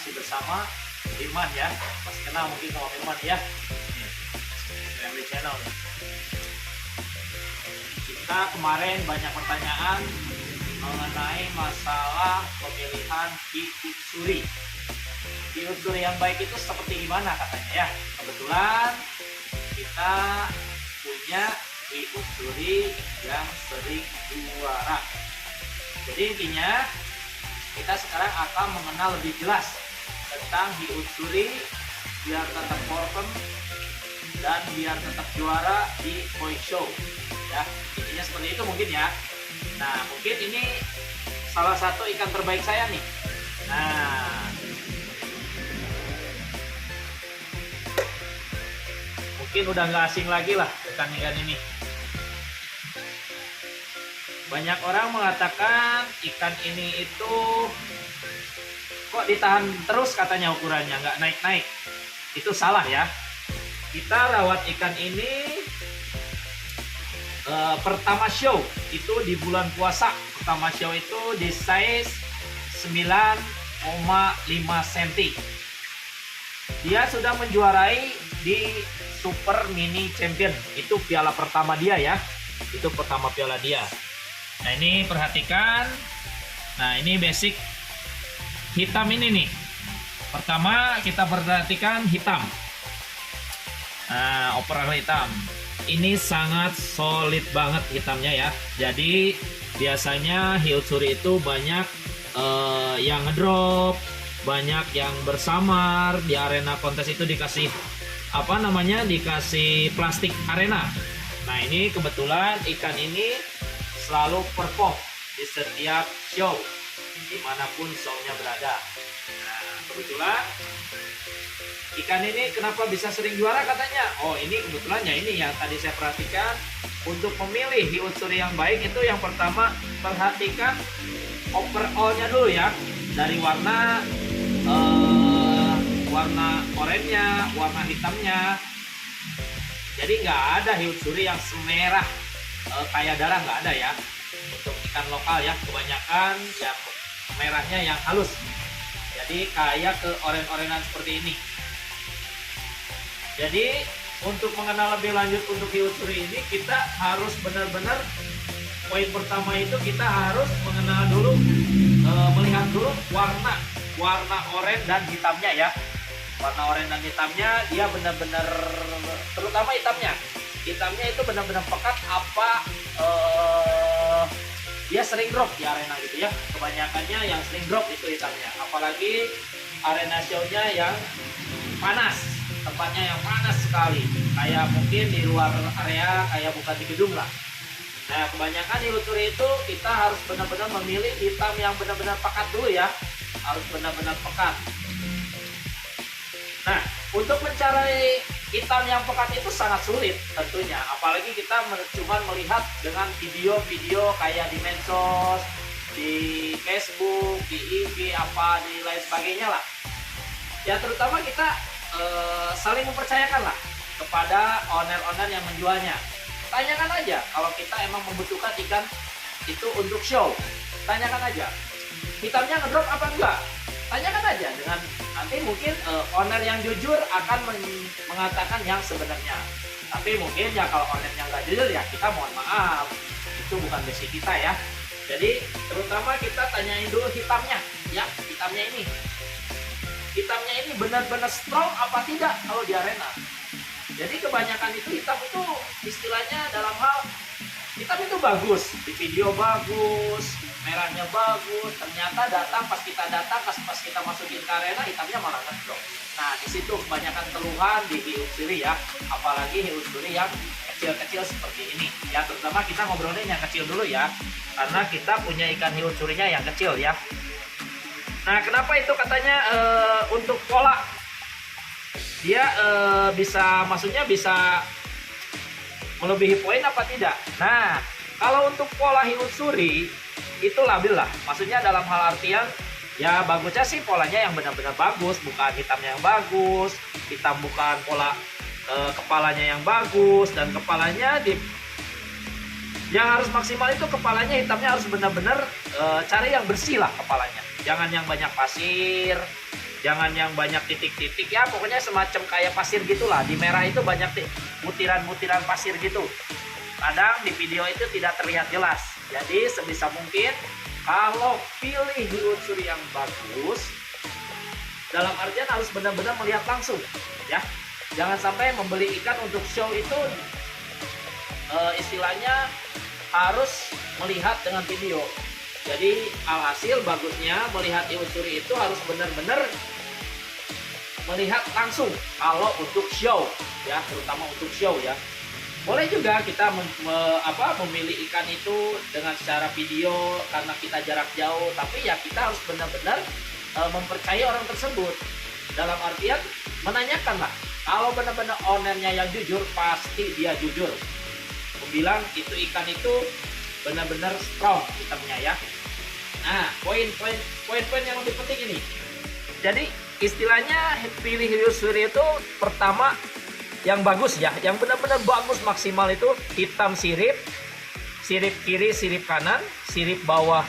masih bersama Firman ya. Masih kenal mungkin sama Firman ya. Nih, Family Channel nih. Kita kemarin banyak pertanyaan mengenai masalah pemilihan Hi-Utsuri. Hi-Utsuri yang baik itu seperti gimana katanya ya. Kebetulan kita punya Hi-Utsuri yang sering juara. Jadi intinya kita sekarang akan mengenal lebih jelas tentang Hi-Utsuri biar tetap perform dan biar tetap juara di Koi Show ya. Intinya seperti itu mungkin ya. Nah mungkin ini salah satu ikan terbaik saya nih. Nah mungkin udah nggak asing lagi lah ikan-ikan ini. Banyak orang mengatakan ikan ini itu kok ditahan terus katanya ukurannya, nggak naik-naik. Itu salah ya. Kita rawat ikan ini pertama show itu di bulan puasa. Pertama show itu di size 9,5 cm. Dia sudah menjuarai di Super Mini Champion. Itu piala pertama dia ya. Itu pertama piala dia. Nah ini perhatikan. Nah ini basic hitam ini nih. Pertama kita perhatikan hitam. Nah operal hitam. Ini sangat solid banget hitamnya ya. Jadi biasanya Hi-Utsuri itu banyak yang ngedrop, banyak yang bersamar di arena kontes itu dikasih apa namanya, dikasih plastik arena. Nah ini kebetulan ikan ini selalu perform di setiap show dimanapun show-nya berada. Nah kebetulan ikan ini kenapa bisa sering juara katanya? Oh ini kebetulan ya, ini yang tadi saya perhatikan. Untuk memilih Hi-Utsuri yang baik itu yang pertama perhatikan overall-nya dulu ya. Dari warna warna oranye, warna hitamnya. Jadi nggak ada Hi-Utsuri yang semerah kayak darah, nggak ada ya. Untuk ikan lokal ya, kebanyakan yang merahnya yang halus. Jadi kayak ke oren-orenan seperti ini. Jadi untuk mengenal lebih lanjut untuk Hi-Utsuri ini, kita harus benar-benar poin pertama itu kita harus mengenal dulu, melihat dulu warna oranye dan hitamnya ya. Warna oranye dan hitamnya dia benar-benar, terutama hitamnya itu benar-benar pekat apa dia sering drop di arena gitu ya. Kebanyakannya yang sering drop itu hitamnya, apalagi arena show-nya yang panas, tempatnya yang panas sekali, kayak mungkin di luar area, kayak bukan di gedung lah. Nah kebanyakan Hi-Utsuri itu kita harus benar-benar memilih hitam yang benar-benar pekat dulu ya, harus benar-benar pekat. Nah untuk mencari hitam yang pekat itu sangat sulit tentunya, apalagi kita cuma melihat dengan video-video kayak di medsos, di Facebook, di IG, apa di lain sebagainya lah. Ya terutama kita saling mempercayakan lah kepada owner-owner yang menjualnya. Tanyakan aja kalau kita emang membutuhkan ikan itu untuk show. Tanyakan aja hitamnya ngedrop apa enggak. Tanyakan aja, dengan nanti mungkin owner yang jujur akan mengatakan yang sebenarnya. Tapi mungkin ya kalau ownernya nggak jujur ya kita mohon maaf, itu bukan basic kita ya. Jadi terutama kita tanyain dulu hitamnya ya, hitamnya ini benar-benar strong apa tidak kalau di arena. Jadi kebanyakan itu hitam itu istilahnya dalam hal hitam itu bagus, di video bagus, merahnya bagus, ternyata pas kita masukin ke arena hitamnya malah ngedrop. Nah di situ kebanyakan keluhan di Hi-Utsuri ya, apalagi Hi-Utsuri yang kecil-kecil seperti ini ya. Terutama kita ngobrolin yang kecil dulu ya, karena kita punya ikan Hi-Utsurinya yang kecil ya. Nah kenapa itu katanya untuk pola dia maksudnya bisa melebihi poin apa tidak. Nah kalau untuk pola Hi-Utsuri itu labil lah, maksudnya dalam hal artian ya bagusnya sih polanya yang benar-benar bagus, bukan hitamnya yang bagus, hitam bukan pola kepalanya yang bagus, dan kepalanya yang harus maksimal itu kepalanya hitamnya harus benar-benar cari yang bersih lah kepalanya, jangan yang banyak pasir, Jangan yang banyak titik-titik ya, pokoknya semacam kayak pasir gitulah. Di merah itu banyak butiran-butiran pasir gitu. Kadang di video itu tidak terlihat jelas. Jadi sebisa mungkin kalau pilih unsur yang bagus, dalam artian harus benar-benar melihat langsung ya. Jangan sampai membeli ikan untuk show itu istilahnya harus melihat dengan video. Jadi alhasil bagusnya melihat unsuri itu harus benar-benar melihat langsung kalau untuk show ya, terutama untuk show ya. Boleh juga kita memilih ikan itu dengan secara video karena kita jarak jauh, tapi ya kita harus benar-benar mempercayai orang tersebut. Dalam artian menanyakan lah, kalau benar-benar ownernya yang jujur, pasti dia jujur bilang itu ikan itu benar-benar strong hitamnya ya. Nah, poin-poin yang lebih penting ini. Jadi istilahnya pilih unsuri itu pertama yang bagus ya, yang benar-benar bagus maksimal itu hitam sirip, sirip kiri, sirip kanan, sirip bawah,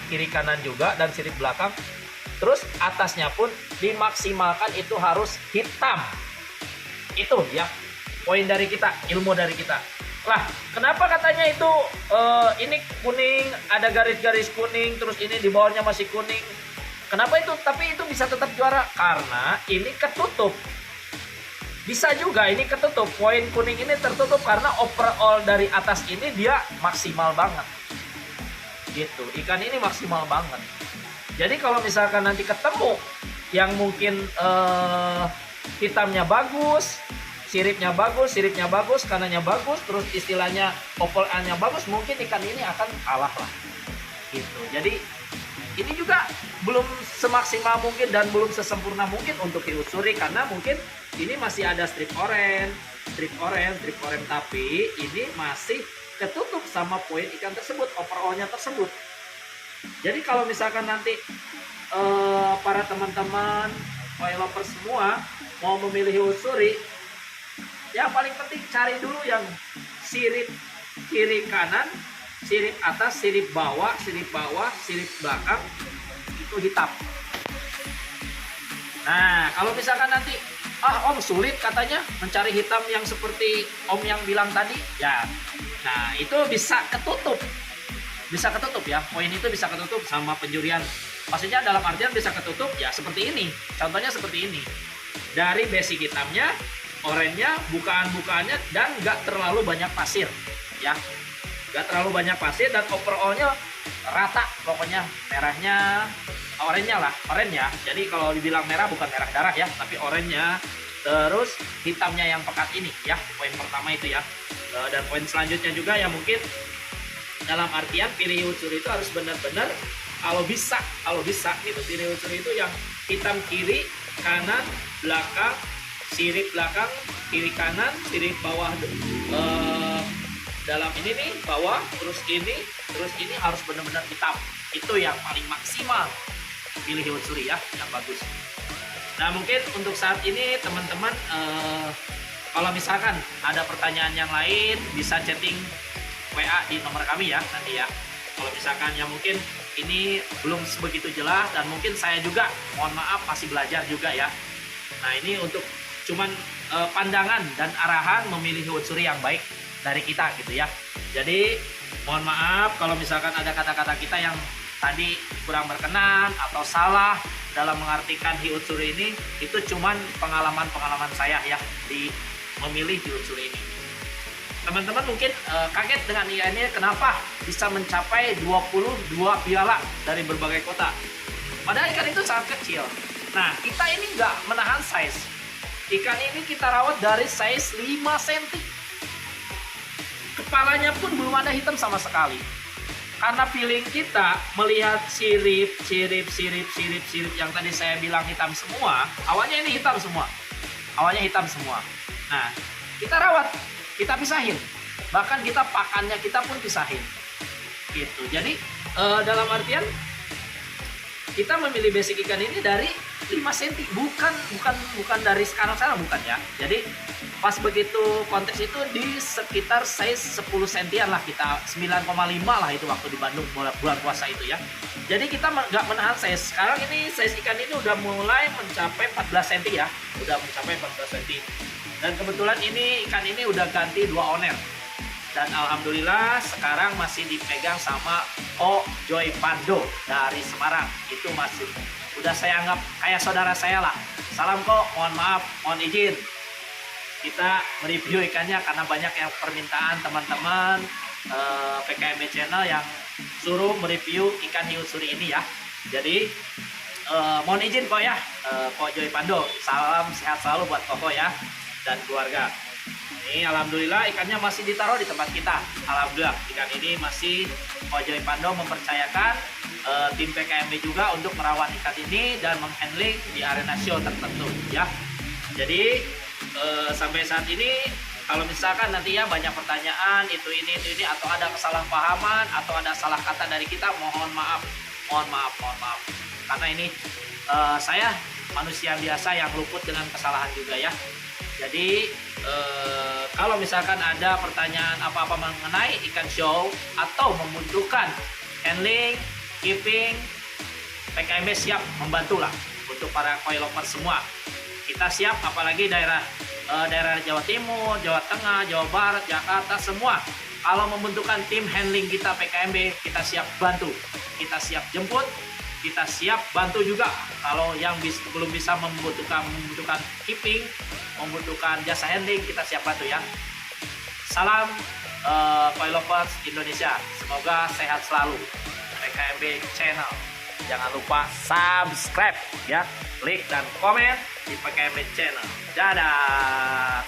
kiri kanan juga, dan sirip belakang. Terus atasnya pun dimaksimalkan itu harus hitam. Itu ya poin dari kita, ilmu dari kita. Lah, kenapa katanya itu ini kuning, ada garis-garis kuning, terus ini di bawahnya masih kuning. Kenapa itu? Tapi itu bisa tetap juara karena ini ketutup. Bisa juga ini ketutup. Poin kuning ini tertutup karena overall dari atas ini dia maksimal banget. Gitu. Ikan ini maksimal banget. Jadi kalau misalkan nanti ketemu yang mungkin hitamnya bagus, siripnya bagus, kanannya bagus, terus istilahnya overall-nya bagus, mungkin ikan ini akan kalah lah. Gitu. Jadi ini juga belum semaksimal mungkin dan belum sesempurna mungkin untuk diusuri karena mungkin ini masih ada strip orange, tapi ini masih ketutup sama poin ikan tersebut, overall-nya tersebut. Jadi kalau misalkan nanti para teman-teman oil lover semua mau memilih usuri, yang paling penting cari dulu yang sirip kiri kanan, sirip atas, sirip bawah, sirip belakang itu hitam. Nah, kalau misalkan nanti Om sulit katanya mencari hitam yang seperti Om yang bilang tadi, ya. Nah, itu bisa ketutup. Bisa ketutup ya. Poin itu bisa ketutup sama penjurian. Maksudnya dalam artian bisa ketutup ya seperti ini. Contohnya seperti ini. Dari basic hitamnya, oranye-nya, bukaan-bukaannya, dan nggak terlalu banyak pasir ya, nggak terlalu banyak pasir, dan overall-nya rata, pokoknya merahnya oranye-nya lah, oranye ya. Jadi kalau dibilang merah bukan merah darah ya, tapi oranye-nya. Terus hitamnya yang pekat ini ya, poin pertama itu ya. Dan poin selanjutnya juga ya mungkin dalam artian pilih unsur itu harus benar-benar kalau bisa gitu, pilih unsur itu yang hitam kiri, kanan, belakang, sirip belakang, kiri kanan, sirip bawah dalam ini nih, bawah, terus ini harus benar-benar hitam. Itu yang paling maksimal. Pilih unsuri ya, yang bagus. Nah, mungkin untuk saat ini teman-teman kalau misalkan ada pertanyaan yang lain bisa chatting WA di nomor kami ya nanti ya. Kalau misalkan ya mungkin ini belum begitu jelas dan mungkin saya juga mohon maaf masih belajar juga ya. Nah, ini untuk cuman pandangan dan arahan memilih unsuri yang baik dari kita gitu ya. Jadi mohon maaf kalau misalkan ada kata-kata kita yang tadi kurang berkenan atau salah dalam mengartikan unsuri ini, itu cuman pengalaman saya ya di memilih unsuri ini. Teman-teman mungkin kaget dengan ini kenapa bisa mencapai 22 piala dari berbagai kota. Padahal ikan itu sangat kecil. Nah, kita ini nggak menahan size. Ikan ini kita rawat dari size 5 cm. Kepalanya pun belum ada hitam sama sekali. Karena feeling kita melihat sirip yang tadi saya bilang hitam semua, awalnya ini hitam semua. Awalnya hitam semua. Nah, kita rawat, kita pisahin. Bahkan kita pakannya kita pun pisahin. Gitu. Jadi dalam artian kita memilih basic ikan ini dari 5 cm, bukan dari sekarang bukan ya. Jadi pas begitu kontes itu di sekitar size 10 cm lah, kita 9,5 lah itu waktu di Bandung bulan puasa itu ya. Jadi kita nggak menahan size. Sekarang ini size ikan ini udah mulai mencapai 14 cm ya, udah mencapai 14 cm. Dan kebetulan ini ikan ini udah ganti 2 owner. Dan alhamdulillah sekarang masih dipegang sama Ko Joy Pando dari Semarang. Itu masih udah saya anggap kayak saudara saya lah. Salam Ko, mohon maaf, mohon izin kita mereview ikannya karena banyak yang permintaan teman-teman PKMB channel yang suruh mereview ikan hiu suri ini ya. Jadi mohon izin Ko ya, Ko Joy Pando. Salam sehat selalu buat Koko ya dan keluarga. Ini alhamdulillah ikannya masih ditaruh di tempat kita. Alhamdulillah ikan ini masih Ko Joy Pando mempercayakan tim PKMB juga untuk merawat ikan ini dan menghandling di arena show tertentu ya. Jadi sampai saat ini kalau misalkan nanti ya banyak pertanyaan itu ini atau ada kesalahpahaman atau ada salah kata dari kita, mohon maaf karena ini saya manusia biasa yang luput dengan kesalahan juga ya. Jadi kalau misalkan ada pertanyaan apa-apa mengenai ikan show atau membutuhkan handling, keeping, PKMB siap membantu lah untuk para koi lover semua. Kita siap, apalagi daerah Jawa Timur, Jawa Tengah, Jawa Barat, Jakarta semua. Kalau membentukkan tim handling kita PKMB, kita siap bantu, kita siap jemput, kita siap bantu juga. Kalau yang belum bisa membutuhkan keeping, membutuhkan jasa handling, kita siap bantu ya. Salam koi lovers Indonesia, semoga sehat selalu. PKMB channel, jangan lupa subscribe ya, like dan komen di PKMB channel. Dadah.